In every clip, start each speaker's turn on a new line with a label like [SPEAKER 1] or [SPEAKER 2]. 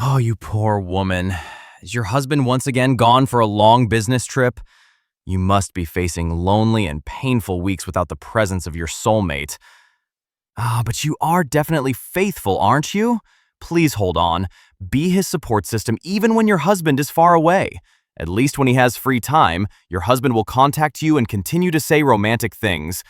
[SPEAKER 1] Oh, you poor woman. Is your husband once again gone for a long business trip? You must be facing lonely and painful weeks without the presence of your soulmate. But you are definitely faithful, aren't you? Please hold on. Be his support system even when your husband is far away. At least when he has free time, your husband will contact you and continue to say romantic things.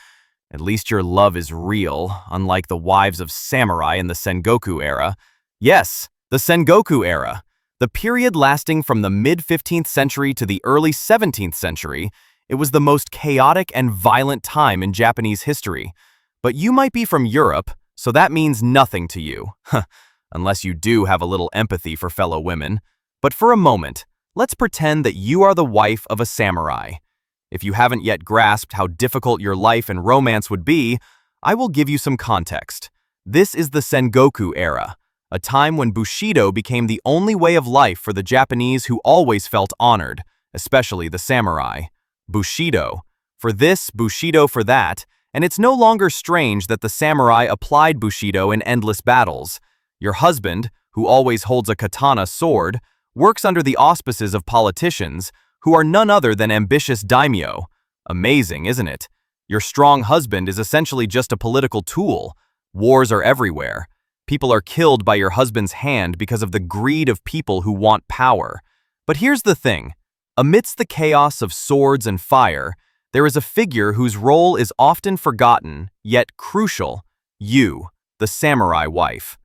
[SPEAKER 1] At least your love is real, unlike the wives of samurai in the Sengoku era. Yes, the Sengoku era. The period lasting from the mid-15th century to the early 17th century. It was the most chaotic and violent time in Japanese history. But you might be from Europe, so that means nothing to you. Unless you do have a little empathy for fellow women. But for a moment, let's pretend that you are the wife of a samurai. If you haven't yet grasped how difficult your life and romance would be, I will give you some context. This is the Sengoku era, a time when Bushido became the only way of life for the Japanese who always felt honored, especially the samurai. Bushido for this, Bushido for that, and it's no longer strange that the samurai applied Bushido in endless battles. Your husband, who always holds a katana sword, works under the auspices of politicians, who are none other than ambitious daimyo. Amazing, isn't it? Your strong husband is essentially just a political tool. Wars are everywhere. People are killed by your husband's hand because of the greed of people who want power. But here's the thing. Amidst the chaos of swords and fire, there is a figure whose role is often forgotten, yet crucial. You, the samurai wife.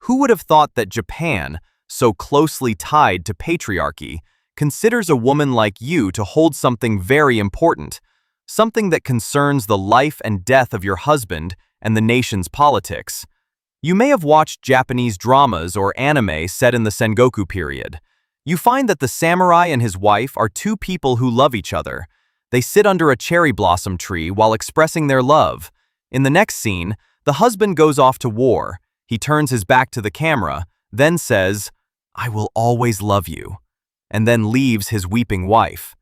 [SPEAKER 1] Who would have thought that Japan, so closely tied to patriarchy, considers a woman like you to hold something very important, something that concerns the life and death of your husband and the nation's politics. You may have watched Japanese dramas or anime set in the Sengoku period. You find that the samurai and his wife are two people who love each other. They sit under a cherry blossom tree while expressing their love. In the next scene, the husband goes off to war. He turns his back to the camera, then says, "I will always love you," and then leaves his weeping wife.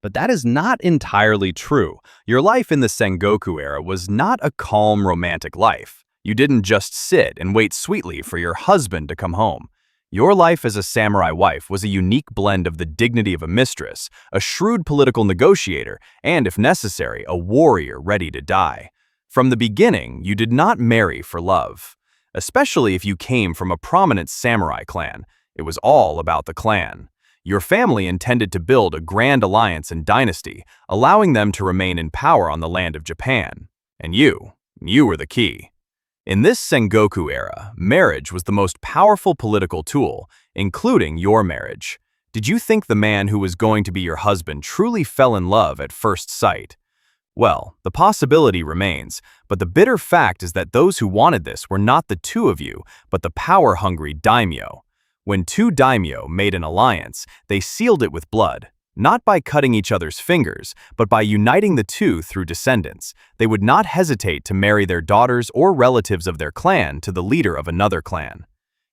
[SPEAKER 1] But that is not entirely true. Your life in the Sengoku era was not a calm, romantic life. You didn't just sit and wait sweetly for your husband to come home. Your life as a samurai wife was a unique blend of the dignity of a mistress, a shrewd political negotiator, and, if necessary, a warrior ready to die. From the beginning, you did not marry for love. Especially if you came from a prominent samurai clan. It was all about the clan. Your family intended to build a grand alliance and dynasty, allowing them to remain in power on the land of Japan. And you were the key. In this Sengoku era, marriage was the most powerful political tool, including your marriage. Did you think the man who was going to be your husband truly fell in love at first sight? Well, the possibility remains, but the bitter fact is that those who wanted this were not the two of you, but the power-hungry daimyo. When two daimyo made an alliance, they sealed it with blood, not by cutting each other's fingers, but by uniting the two through descendants. They would not hesitate to marry their daughters or relatives of their clan to the leader of another clan.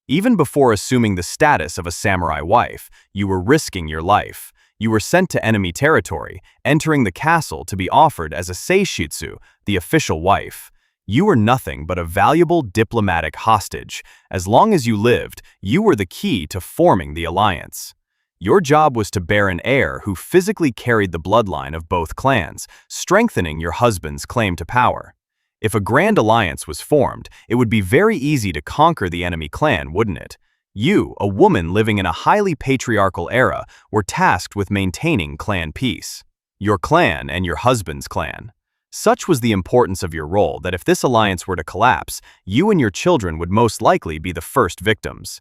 [SPEAKER 1] Even before assuming the status of a samurai wife, you were risking your life. You were sent to enemy territory, entering the castle to be offered as a seishitsu, the official wife. You were nothing but a valuable diplomatic hostage. As long as you lived, you were the key to forming the alliance. Your job was to bear an heir who physically carried the bloodline of both clans, strengthening your husband's claim to power. If a grand alliance was formed, it would be very easy to conquer the enemy clan, wouldn't it? You, a woman living in a highly patriarchal era, were tasked with maintaining clan peace. Your clan and your husband's clan. Such was the importance of your role that if this alliance were to collapse, you and your children would most likely be the first victims.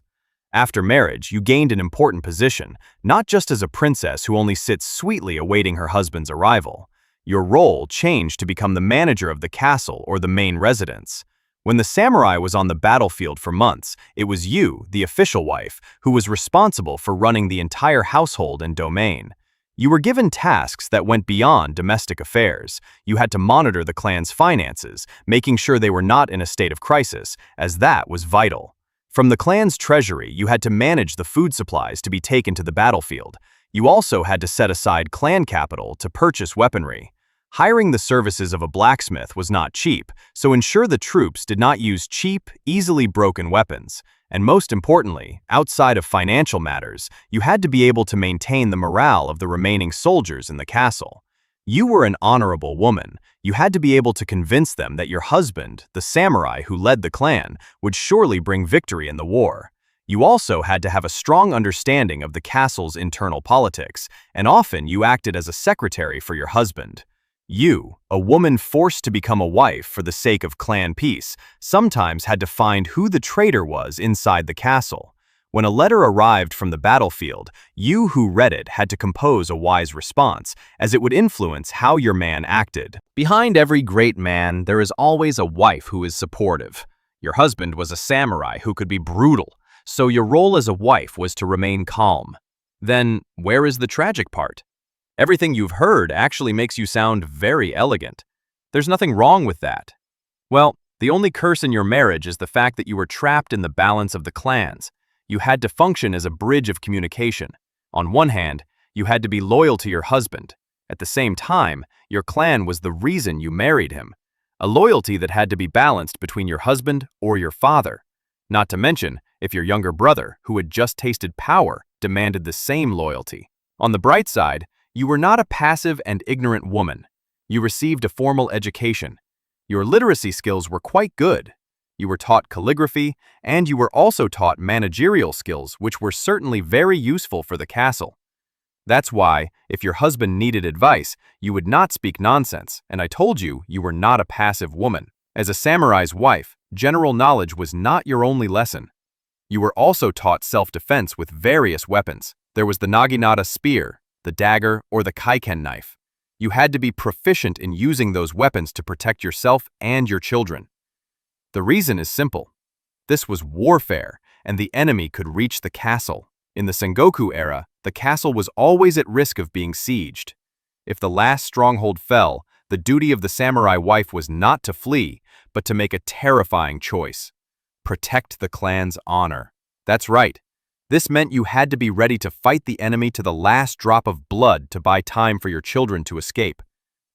[SPEAKER 1] After marriage, you gained an important position, not just as a princess who only sits sweetly awaiting her husband's arrival. Your role changed to become the manager of the castle or the main residence. When the samurai was on the battlefield for months, it was you, the official wife, who was responsible for running the entire household and domain. You were given tasks that went beyond domestic affairs. You had to monitor the clan's finances, making sure they were not in a state of crisis, as that was vital. From the clan's treasury, you had to manage the food supplies to be taken to the battlefield. You also had to set aside clan capital to purchase weaponry. Hiring the services of a blacksmith was not cheap, so ensure the troops did not use cheap, easily broken weapons. And most importantly, outside of financial matters, you had to be able to maintain the morale of the remaining soldiers in the castle. You were an honorable woman. You had to be able to convince them that your husband, the samurai who led the clan, would surely bring victory in the war. You also had to have a strong understanding of the castle's internal politics, and often you acted as a secretary for your husband. You, a woman forced to become a wife for the sake of clan peace, sometimes had to find who the traitor was inside the castle. When a letter arrived from the battlefield, you who read it had to compose a wise response, as it would influence how your man acted. Behind every great man, there is always a wife who is supportive. Your husband was a samurai who could be brutal, so your role as a wife was to remain calm. Then, where is the tragic part? Everything you've heard actually makes you sound very elegant. There's nothing wrong with that. Well, the only curse in your marriage is the fact that you were trapped in the balance of the clans. You had to function as a bridge of communication. On one hand, you had to be loyal to your husband. At the same time, your clan was the reason you married him. A loyalty that had to be balanced between your husband or your father. Not to mention, if your younger brother, who had just tasted power, demanded the same loyalty. On the bright side, you were not a passive and ignorant woman. You received a formal education. Your literacy skills were quite good. You were taught calligraphy, and you were also taught managerial skills, which were certainly very useful for the castle. That's why, if your husband needed advice, you would not speak nonsense, and I told you you were not a passive woman. As a samurai's wife, general knowledge was not your only lesson. You were also taught self-defense with various weapons. There was the Naginata spear, the dagger, or the kaiken knife. You had to be proficient in using those weapons to protect yourself and your children. The reason is simple. This was warfare, and the enemy could reach the castle. In the Sengoku era, the castle was always at risk of being sieged. If the last stronghold fell, the duty of the samurai wife was not to flee, but to make a terrifying choice. Protect the clan's honor. That's right. This meant you had to be ready to fight the enemy to the last drop of blood to buy time for your children to escape.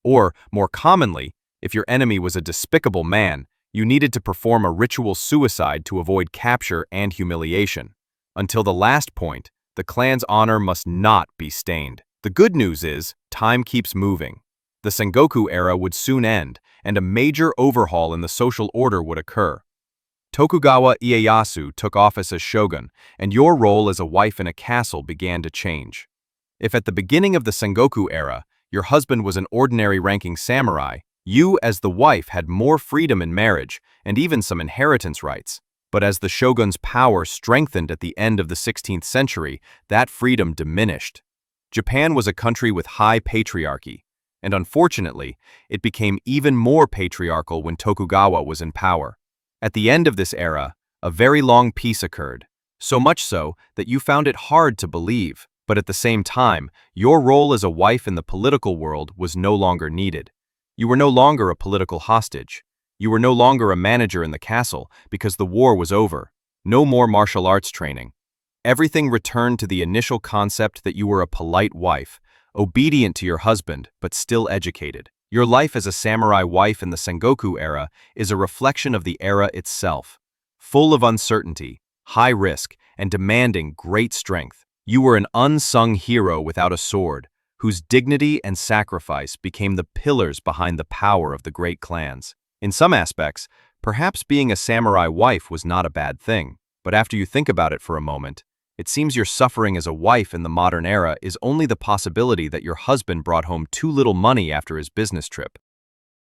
[SPEAKER 1] Or, more commonly, if your enemy was a despicable man, you needed to perform a ritual suicide to avoid capture and humiliation. Until the last point, the clan's honor must not be stained. The good news is, time keeps moving. The Sengoku era would soon end, and a major overhaul in the social order would occur. Tokugawa Ieyasu took office as shogun, and your role as a wife in a castle began to change. If at the beginning of the Sengoku era, your husband was an ordinary ranking samurai, you as the wife had more freedom in marriage and even some inheritance rights. But as the shogun's power strengthened at the end of the 16th century, that freedom diminished. Japan was a country with high patriarchy, and unfortunately, it became even more patriarchal when Tokugawa was in power. At the end of this era, a very long peace occurred, so much so that you found it hard to believe, but at the same time, your role as a wife in the political world was no longer needed. You were no longer a political hostage. You were no longer a manager in the castle because the war was over. No more martial arts training. Everything returned to the initial concept that you were a polite wife, obedient to your husband, but still educated. Your life as a samurai wife in the Sengoku era is a reflection of the era itself. Full of uncertainty, high risk, and demanding great strength. You were an unsung hero without a sword, whose dignity and sacrifice became the pillars behind the power of the great clans. In some aspects, perhaps being a samurai wife was not a bad thing, but after you think about it for a moment, it seems your suffering as a wife in the modern era is only the possibility that your husband brought home too little money after his business trip.